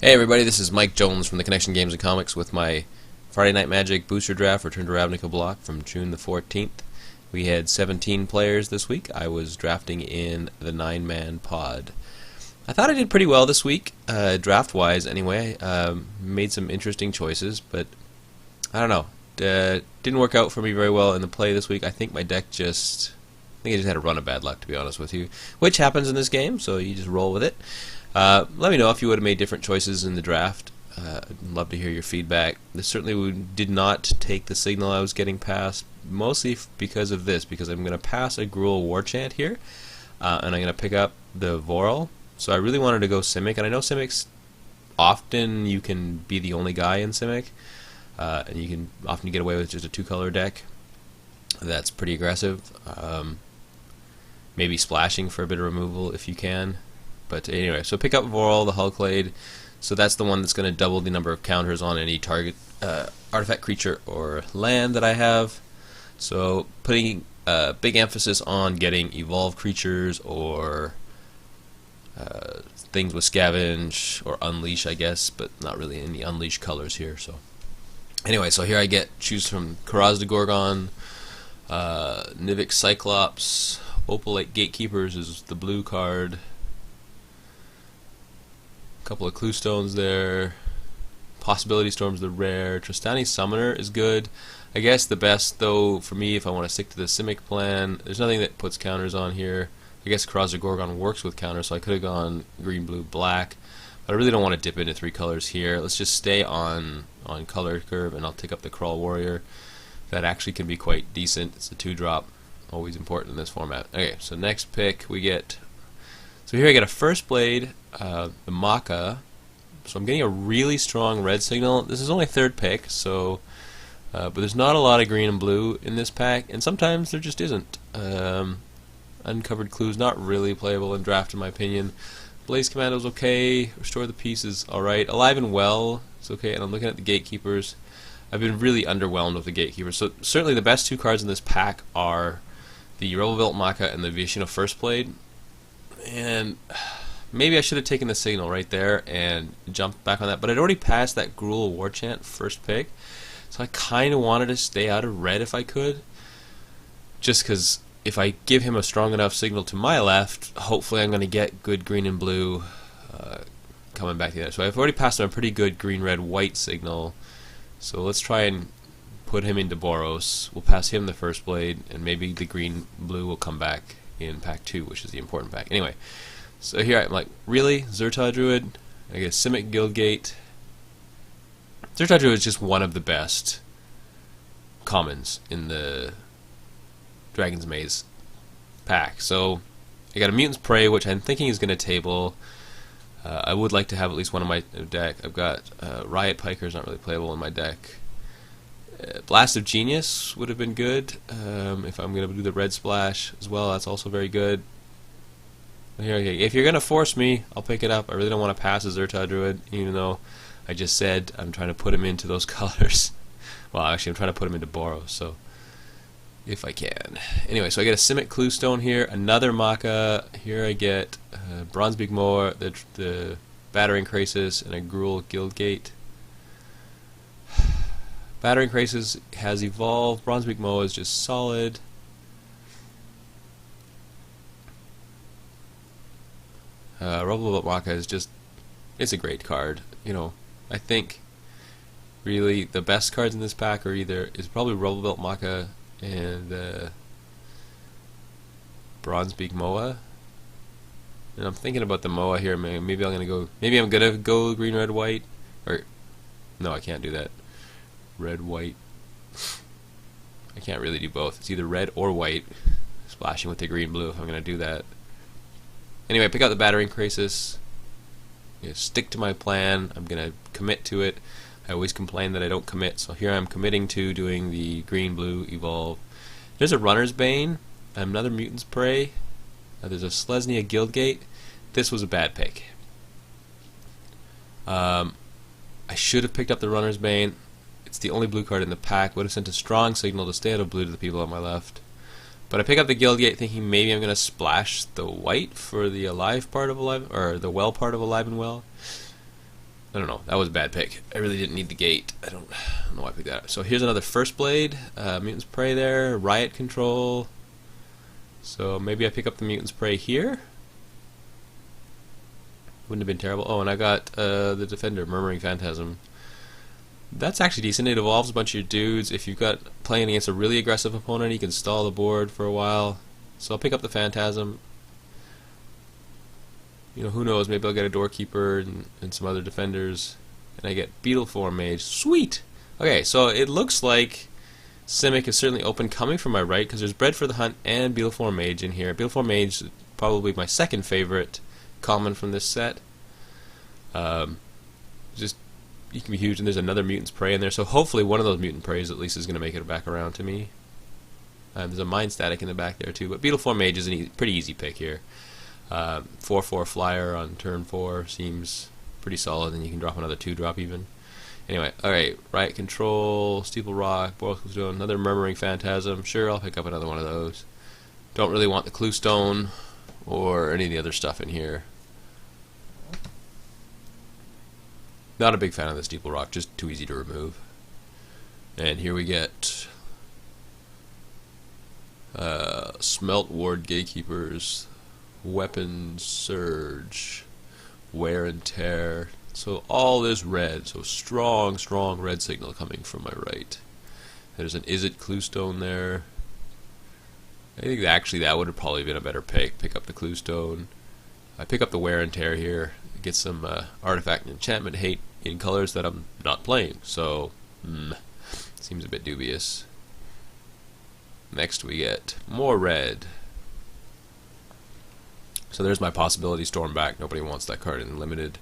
Hey everybody, this is Mike Jones from the Connection Games and Comics with my Friday Night Magic Booster Draft Return to Ravnica block from June the 14th. We had 17 players this week. I was drafting in the 9-man pod. I thought I did pretty well this week, draft-wise anyway. Made some interesting choices, but I don't know. Didn't work out for me very well in the play this week. I think my deck I just had a run of bad luck, to be honest with you, which happens in this game, so you just roll with it. Let me know if you would have made different choices in the draft. I'd love to hear your feedback. This certainly did not take the signal I was getting past, mostly because of this, because I'm going to pass a Gruul War Chant here, and I'm going to pick up the Voral. So I really wanted to go Simic, and I know Simics, often you can be the only guy in Simic, and you can often get away with just a 2-color deck. That's pretty aggressive. Maybe splashing for a bit of removal if you can. But anyway, so pick up Voral, the Hulklade. So that's the one that's going to double the number of counters on any target artifact, creature, or land that I have. So putting big emphasis on getting evolved creatures or things with Scavenge or Unleash, I guess, but not really any Unleash colors here. So anyway, so here I choose from Karaz the Gorgon, Nivik Cyclops, Opalite Gatekeepers is the blue card. Couple of Clue Stones there. Possibility Storm's the rare. Tristani Summoner is good. I guess the best, though, for me, if I want to stick to the Simic plan, there's nothing that puts counters on here. I guess Karaz Gorgon works with counters, so I could have gone green, blue, black. But I really don't want to dip into 3 colors here. Let's just stay on color curve, and I'll take up the Crawl Warrior. That actually can be quite decent. It's a 2-drop. Always important in this format. Okay, so next pick we get... So here I get a First Blade, the Maka, so I'm getting a really strong red signal. This is only 3rd pick, so but there's not a lot of green and blue in this pack, and sometimes there just isn't. Uncovered Clue's not really playable in draft in my opinion. Blaze Commando's okay, Restore the Peace is alright, Alive and Well is okay, and I'm looking at the Gatekeepers. I've been really underwhelmed with the Gatekeepers, so certainly the best 2 cards in this pack are the Rebel Maka and the Vision of First Blade. And maybe I should have taken the signal right there and jumped back on that, but I'd already passed that Gruul War Chant first pick, so I kind of wanted to stay out of red if I could, just because if I give him a strong enough signal to my left, hopefully I'm going to get good green and blue coming back together. So I've already passed him a pretty good green, red, white signal, so let's try and put him into Boros. We'll pass him the First Blade, and maybe the green, blue will come back in pack 2, which is the important pack. Anyway, so here I'm like, really? Zerta Druid? I guess Simic Guildgate. Zerta Druid is just one of the best commons in the Dragon's Maze pack. So I got a Mutant's Prey, which I'm thinking is going to table. I would like to have at least one in my deck. I've got Riot Piker is not really playable in my deck. Blast of Genius would have been good if I'm going to do the red splash as well. That's also very good. Here, okay. If you're going to force me, I'll pick it up. I really don't want to pass a Zerta Druid, even though I just said I'm trying to put him into those colors. Well, actually, I'm trying to put him into Boros, so if I can. Anyway, so I get a Simic Clue Stone here, another Maka. Here I get Bronzebeak Moa, the Battering Krasis, and a Gruul Guildgate. Battering Krasis has evolved. Bronzebeak Moa is just solid. Rebel Maka is just, it's a great card. You know, I think really the best cards in this pack are is probably Rebel Maka and Bronzebeak Moa. And I'm thinking about the Moa here. Maybe I'm gonna go green, red, white, or no, I can't do that. Red, white. I can't really do both. It's either red or white, splashing with the green, blue if I'm going to do that. Anyway, pick out the Battering Krasis. Stick to my plan. I'm going to commit to it. I always complain that I don't commit, so here I'm committing to doing the green, blue, evolve. There's a Runner's Bane, another Mutant's Prey. There's a Selesnya Guildgate. This was a bad pick. I should have picked up the Runner's Bane. It's the only blue card in the pack. Would have sent a strong signal to stay out of blue to the people on my left. But I pick up the Guildgate thinking maybe I'm going to splash the white for the alive part of alive, or the well part of alive and well. I don't know. That was a bad pick. I really didn't need the gate. I don't know why I picked that up. So here's another First Blade. Mutant's Prey there. Riot Control. So maybe I pick up the Mutant's Prey here. Wouldn't have been terrible. Oh, and I got the Defender, Murmuring Phantasm. That's actually decent. It evolves a bunch of your dudes. If you've got playing against a really aggressive opponent, you can stall the board for a while. So I'll pick up the Phantasm. You know, who knows, maybe I'll get a Doorkeeper and some other defenders. And I get Beetle Form Mage. Sweet! Okay, so it looks like Simic is certainly open coming from my right, because there's Bread for the Hunt and Beetle Form Mage in here. Beetle Form Mage is probably my second favorite common from this set. Just, you can be huge, and there's another Mutant's Prey in there, so hopefully one of those Mutant Preys at least is going to make it back around to me. There's a Mind Static in the back there too, but Beetle Form Mage is a pretty easy pick here. 4/4 flyer on turn 4 seems pretty solid, and you can drop another 2-drop even. Anyway, alright, Riot Control, Steeple Rock, Boros Stone, another Murmuring Phantasm. Sure, I'll pick up another one of those. Don't really want the Clue Stone or any of the other stuff in here. Not a big fan of the Steeple Rock, just too easy to remove. And here we get Smelt Ward Gatekeepers, Weapon Surge, Wear and Tear. So all this red, so strong red signal coming from my right. There's an Is It Clue Stone there. I think actually that would have probably been a better pick. Pick up the Clue Stone. I pick up the Wear and Tear here. Get some artifact and enchantment hate in colors that I'm not playing. So, seems a bit dubious. Next we get more red. So there's my possibility Stormback. Nobody wants that card in limited.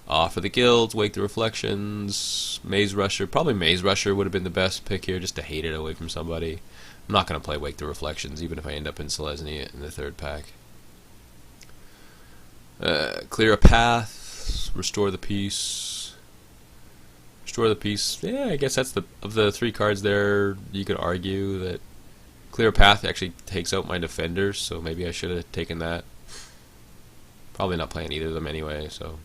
For the guilds, Wake the Reflections, Maze Rusher. Probably Maze Rusher would have been the best pick here, just to hate it away from somebody. I'm not going to play Wake the Reflections, even if I end up in Selesnya in the third pack. Clear a Path, Restore the Peace. Restore the Peace, yeah, I guess that's of the 3 cards there, you could argue that Clear a Path actually takes out my defenders, so maybe I should have taken that. Probably not playing either of them anyway, so.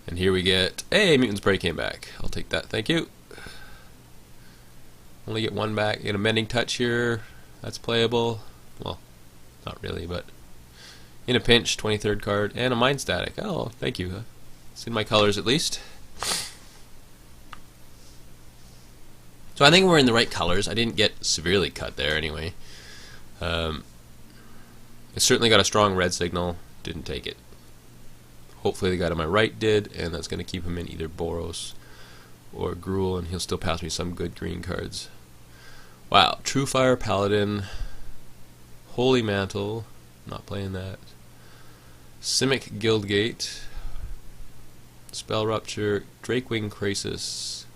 And here we get, hey, Mutant's Prey came back. I'll take that, thank you. Only get 1 back. Get a Mending Touch here, that's playable. Well, not really, but in a pinch, 23rd card, and a Mind Static. Oh, thank you. It's in my colors at least. So I think we're in the right colors. I didn't get severely cut there anyway. It certainly got a strong red signal. Didn't take it. Hopefully the guy to my right did, and that's going to keep him in either Boros or Gruul, and he'll still pass me some good green cards. Wow, True Fire Paladin, Holy Mantle, not playing that. Simic Guildgate, Spell Rupture, Drakewing Krasis.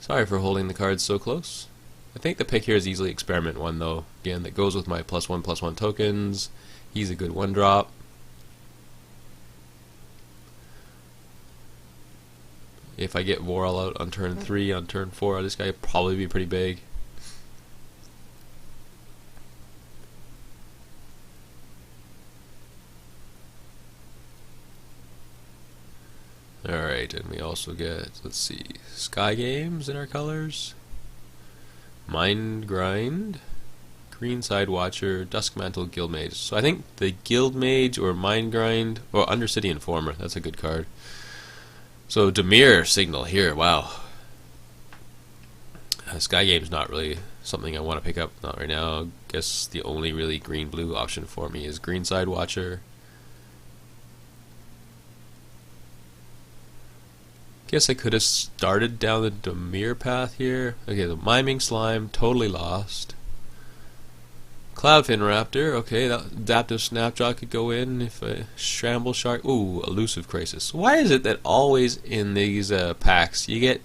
Sorry for holding the cards so close. I think the pick here is easily Experiment 1 though. Again, that goes with my +1/+1 tokens. He's a good 1-drop. If I get Voral out on turn 3, on turn 4, this guy would probably be pretty big. Alright, and we also get, let's see, Sky Games in our colors. Mind Grind, Greenside Watcher, Duskmantle Guildmage. So I think the Guildmage or Mind Grind, or Undercity Informer, that's a good card. So Dimir Signal here, wow. Sky Game's not really something I want to pick up, not right now. I guess the only really green-blue option for me is Greenside Watcher. Guess I could have started down the Dimir path here. Okay, the Miming Slime, totally lost. Cloudfin Raptor, okay, that Adaptive Snapjaw could go in if a Shamble Shark. Ooh, Elusive Krasis. Why is it that always in these packs you get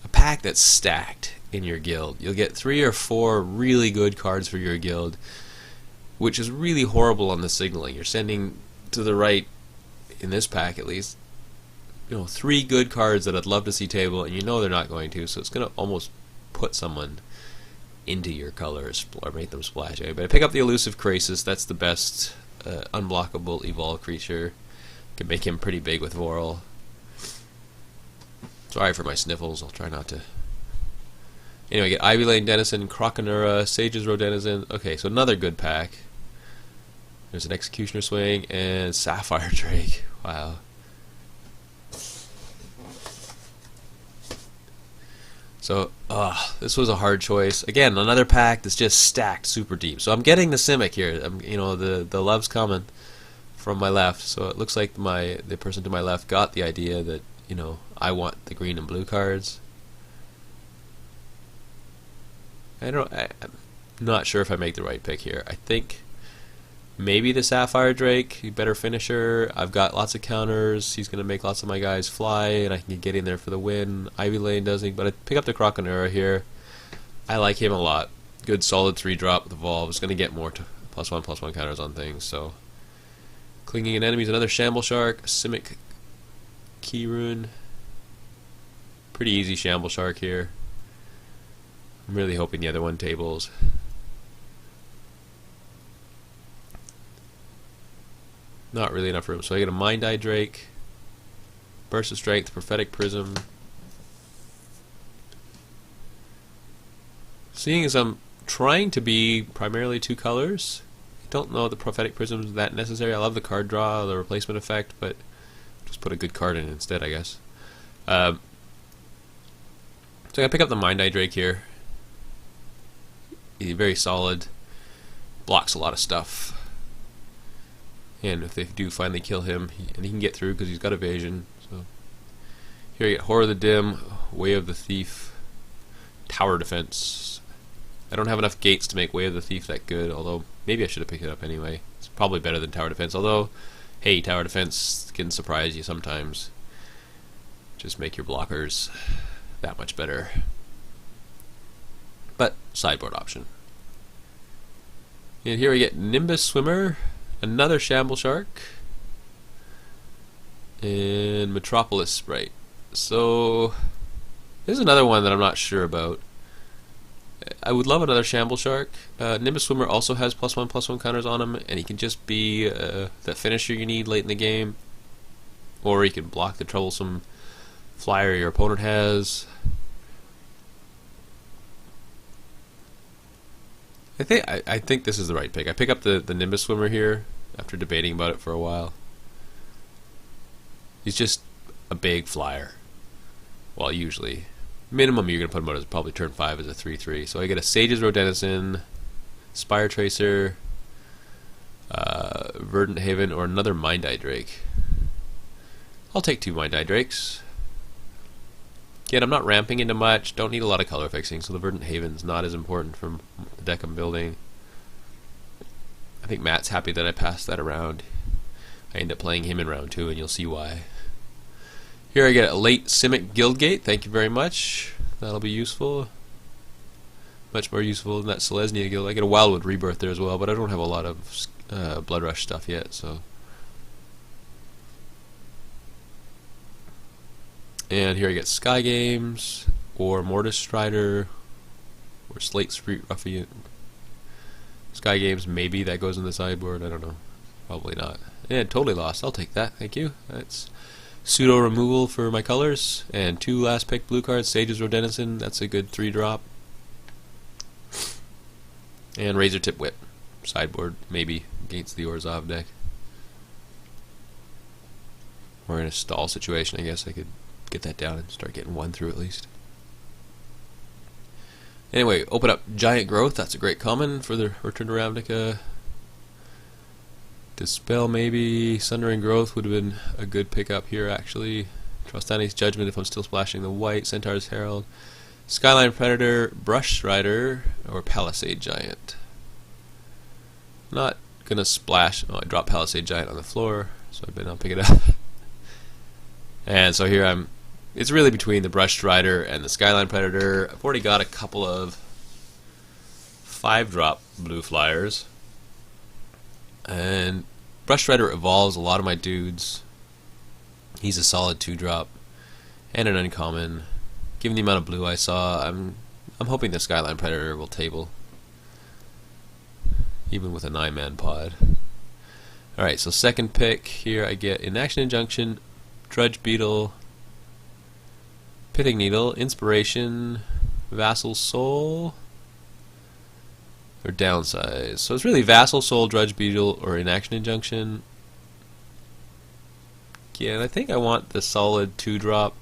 a pack that's stacked in your guild? You'll get 3 or 4 really good cards for your guild, which is really horrible on the signaling. You're sending to the right, in this pack at least, 3 good cards that I'd love to see table, and you know they're not going to, so it's going to almost put someone into your colors or make them splash. But I pick up the Elusive Krasis. That's the best unblockable evolve creature. Could make him pretty big with Voral. Sorry for my sniffles, I'll try not to. Anyway, get Ivy Lane Denizen, Croconura, Sage's Row Denizen. Okay, so another good pack. There's an Executioner Swing and Sapphire Drake. Wow. So, this was a hard choice. Again, another pack that's just stacked super deep. So I'm getting the Simic here. You know, the love's coming from my left. So it looks like the person to my left got the idea that, you know, I want the green and blue cards. I'm not sure if I make the right pick here. I think maybe the Sapphire Drake, better finisher. I've got lots of counters. He's going to make lots of my guys fly, and I can get in there for the win. Ivy Lane doesn't, but I pick up the Croconura here. I like him a lot. Good solid 3-drop with Evolve. Is going to get more to +1/+1 counters on things. So, Clinging in Enemies, another Shamble Shark, Simic Key Rune. Pretty easy Shamble Shark here. I'm really hoping the other one tables. Not really enough room. So I get a Mind Eye Drake, Burst of Strength, Prophetic Prism. Seeing as I'm trying to be primarily 2 colors, I don't know the Prophetic Prism is that necessary. I love the card draw, the replacement effect, but just put a good card in instead, I guess. So I'm going to pick up the Mind Eye Drake here. He's very solid, blocks a lot of stuff. And if they do finally kill him, and he can get through because he's got evasion. So here you get Horror of the Dim, Way of the Thief, Tower Defense. I don't have enough gates to make Way of the Thief that good, although maybe I should have picked it up anyway. It's probably better than Tower Defense, although, hey, Tower Defense can surprise you sometimes. Just make your blockers that much better. But sideboard option. And here we get Nimbus Swimmer, another Shamble Shark, and Metropolis Sprite. So there's another one that I'm not sure about. I would love another Shamble Shark. Nimbus Swimmer also has +1/+1 counters on him, and he can just be that finisher you need late in the game, or he can block the troublesome flyer your opponent has. I think this is the right pick. I pick up the Nimbus Swimmer here after debating about it for a while. He's just a big flyer. Well, usually. Minimum you're going to put him out as probably turn 5 as a 3/3. So I get a Sage's Row Denizen, Spire Tracer, Verdant Haven, or another Mind Eye Drake. I'll take 2 Mind Eye Drakes. Again, I'm not ramping into much, don't need a lot of color fixing, so the Verdant Haven's not as important from the deck I'm building. I think Matt's happy that I passed that around. I end up playing him in round 2, and you'll see why. Here I get a late Simic Guildgate, thank you very much. That'll be useful. Much more useful than that Selesnya Guild. I get a Wildwood Rebirth there as well, but I don't have a lot of Blood Rush stuff yet, so. And here I get Sky Games, or Mortis Strider, or Slate Street Ruffian. Sky Games, maybe that goes in the sideboard, I don't know. Probably not. Yeah, totally lost. I'll take that, thank you. That's pseudo removal for my colors. And 2 last pick blue cards, Sage's Row Denizen, that's a good 3-drop. And Razor Tip Whip, sideboard, maybe, against the Orzhov deck. Or in a stall situation, I guess I could get that down and start getting 1 through at least. Anyway, open up Giant Growth, that's a great common for the Return to Ravnica. Dispel maybe, Sundering Growth would have been a good pickup here actually. Trostani's Judgment if I'm still splashing the white, Centaur's Herald, Skyline Predator, Brush Strider, or Palisade Giant. Not gonna splash, oh I dropped Palisade Giant on the floor, so I better not pick it up. And so here it's really between the Brush Strider and the Skyline Predator. I've already got a couple of 5-drop blue flyers. And Brush Strider evolves a lot of my dudes. He's a solid 2-drop and an uncommon. Given the amount of blue I saw, I'm hoping the Skyline Predator will table, even with a 9-man pod. Alright, so second pick here I get Inaction Injunction, Drudge Beetle, Pithing Needle, Inspiration, Vassal Soul, or Downsize. So it's really Vassal Soul, Drudge Beetle, or Inaction Injunction. Yeah, and I think I want the solid 2-drop.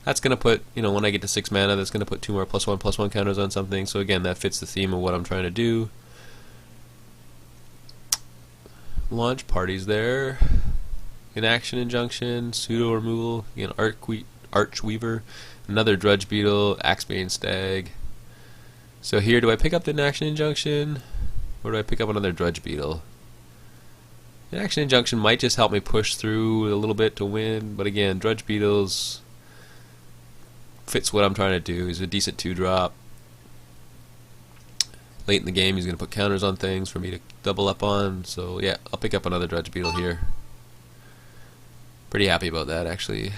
That's going to put, when I get to 6 mana, that's going to put 2 more +1/+1 counters on something. So again, that fits the theme of what I'm trying to do. Launch parties there. Inaction Injunction, Pseudo Removal, again, Archweaver, another Drudge Beetle, Axebane Stag. So here, do I pick up the Inaction Injunction, or do I pick up another Drudge Beetle? Inaction Injunction might just help me push through a little bit to win, but again, Drudge Beetles fits what I'm trying to do. He's a decent 2-drop. Late in the game, he's going to put counters on things for me to double up on. So yeah, I'll pick up another Drudge Beetle here. Pretty happy about that, actually.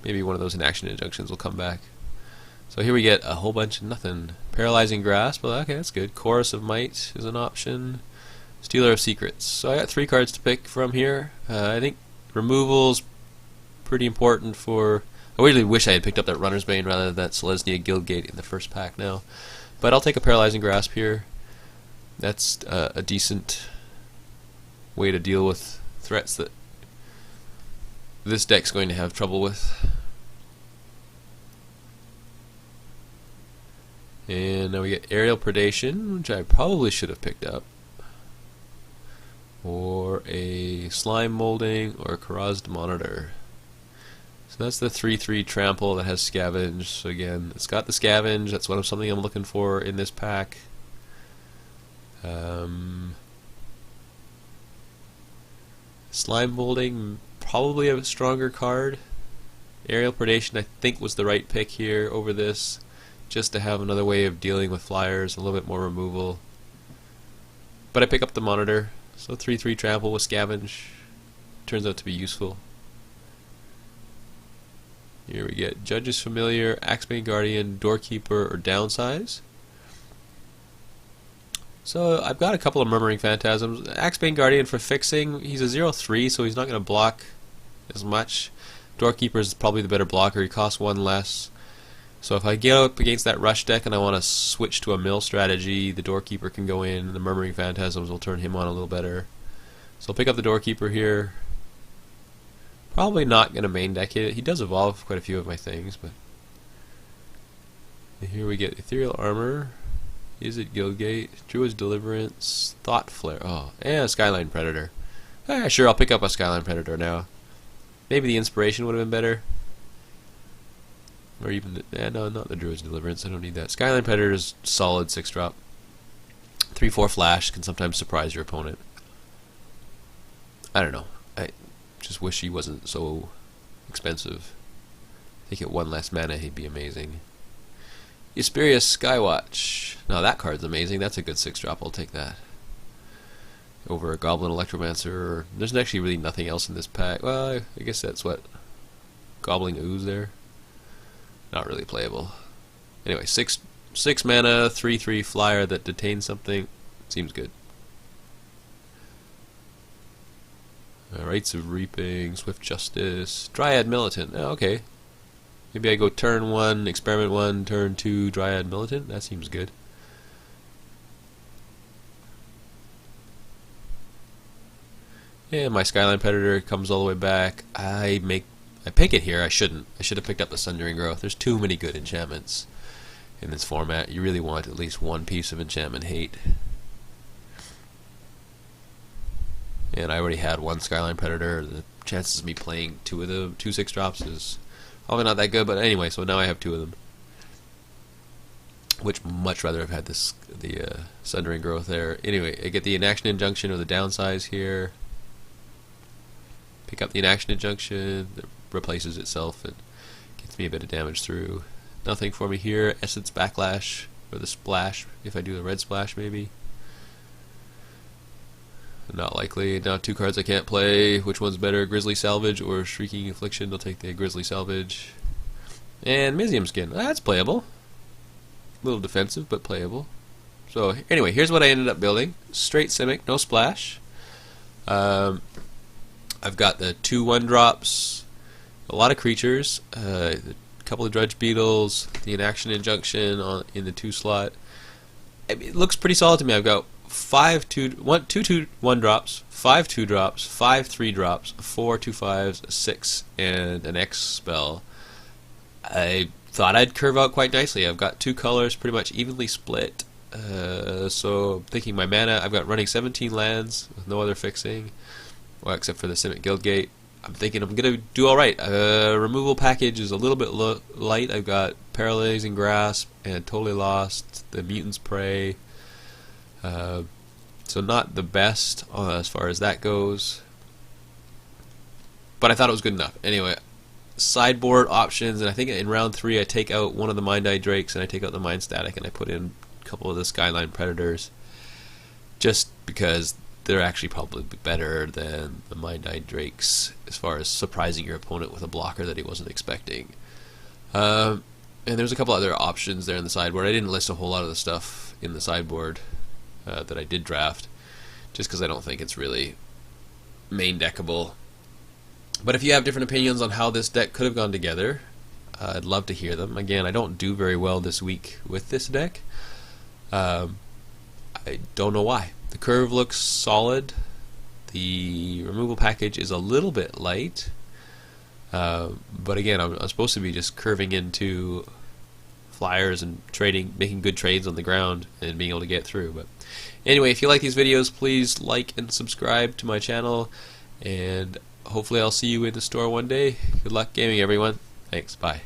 Maybe one of those Inaction Injunctions will come back. So here we get a whole bunch of nothing. Paralyzing Grasp, well, okay, that's good. Chorus of Might is an option. Stealer of Secrets. So I got 3 cards to pick from here. I think removal's pretty important for... I really wish I had picked up that Runner's Bane rather than that Selesnya Guildgate in the first pack now. But I'll take a Paralyzing Grasp here. That's a decent way to deal with threats that this deck's going to have trouble with. And now we get Aerial Predation, which I probably should have picked up. Or a Slime Molding, or a Karaz'd Monitor. So that's the 3/3 Trample that has Scavenge. So again, it's got the Scavenge. That's something I'm looking for in this pack. Slime Molding, probably a stronger card. Aerial Predation, I think, was the right pick here over this, just to have another way of dealing with flyers, a little bit more removal. But I pick up the Monitor, so 3/3 Trample with Scavenge turns out to be useful. Here we get Judge's Familiar, Axebane Guardian, Doorkeeper, or Downsize. So I've got a couple of Murmuring Phantasms. Axebane Guardian for fixing, he's a 0/3, so he's not going to block as much. Doorkeeper is probably the better blocker, he costs 1 less. So if I get up against that rush deck and I want to switch to a mill strategy, the Doorkeeper can go in, and the Murmuring Phantasms will turn him on a little better. So I'll pick up the Doorkeeper here. Probably not going to main deck it. He does evolve quite a few of my things, but here we get Ethereal Armor. Is it Guildgate? Druid's Deliverance, Thought Flare. Oh, and Skyline Predator. Sure, I'll pick up a Skyline Predator now. Maybe the Inspiration would have been better. Or even the, no, not the Druid's Deliverance. I don't need that. Skyline Predator is solid 6-drop. 3/4 flash can sometimes surprise your opponent. I don't know. I just wish he wasn't so expensive. I think at 1 less mana he'd be amazing. Esperius Skywatch. Now that card's amazing. That's a good 6-drop. I'll take that. Over a Goblin Electromancer. There's actually really nothing else in this pack. Well, I guess that's what. Gobbling Ooze there. Not really playable. Anyway, 6 mana, 3/3 flyer that detains something. Seems good. Rites of Reaping, Swift Justice, Dryad Militant. Oh, okay. Maybe I go turn 1, experiment 1, turn 2, Dryad Militant. That seems good. Yeah, my Skyline Predator comes all the way back. I pick it here. I shouldn't. I should have picked up the Sundering Growth. There's too many good enchantments in this format. You really want at least one piece of enchantment hate. And I already had 1 Skyline Predator. The chances of me playing 2 of the 2 6-drops is probably not that good, but anyway, so now I have 2 of them. Which much rather have had the Sundering Growth there. Anyway, I get the Inaction Injunction or the Downsize here. Pick up the Inaction Injunction, that replaces itself and gets me a bit of damage through. Nothing for me here. Essence Backlash, or the Splash, if I do the red splash maybe. Not likely. Now 2 cards I can't play. Which one's better, Grizzly Salvage or Shrieking Affliction? I'll take the Grizzly Salvage. And Mizium Skin. That's playable. A little defensive, but playable. So anyway, here's what I ended up building. Straight Simic, no splash. I've got the 2 1-drops, a lot of creatures, a couple of Dredge Beetles, the Inaction Injunction in the 2 slot. It looks pretty solid to me. I've got 2 1-drops, 5 2-drops, 5 3-drops, 4 2/5s, a 6, and an X spell. I thought I'd curve out quite nicely. I've got 2 colors pretty much evenly split. So thinking my mana, I've got running 17 lands with no other fixing, well, except for the Simic Guildgate. I'm thinking I'm gonna do all right. Removal package is a little bit light. I've got Paralyzing Grasp and Totally Lost, the Mutant's Prey. So not the best as far as that goes, but I thought it was good enough. Anyway, sideboard options, and I think in round 3 I take out one of the Mind-Eye Drakes and I take out the Mind Static and I put in a couple of the Skyline Predators, just because they're actually probably better than the Mind-Eye Drakes as far as surprising your opponent with a blocker that he wasn't expecting. And there's a couple other options there in the sideboard. I didn't list a whole lot of the stuff in the sideboard that I did draft, just because I don't think it's really main deckable. But if you have different opinions on how this deck could have gone together, I'd love to hear them. Again, I don't do very well this week with this deck. I don't know why. The curve looks solid. The removal package is a little bit light. But again, I'm supposed to be just curving into flyers and trading, making good trades on the ground and being able to get through. But anyway, if you like these videos, please like and subscribe to my channel, and hopefully I'll see you in the store one day. Good luck gaming, everyone. Thanks. Bye.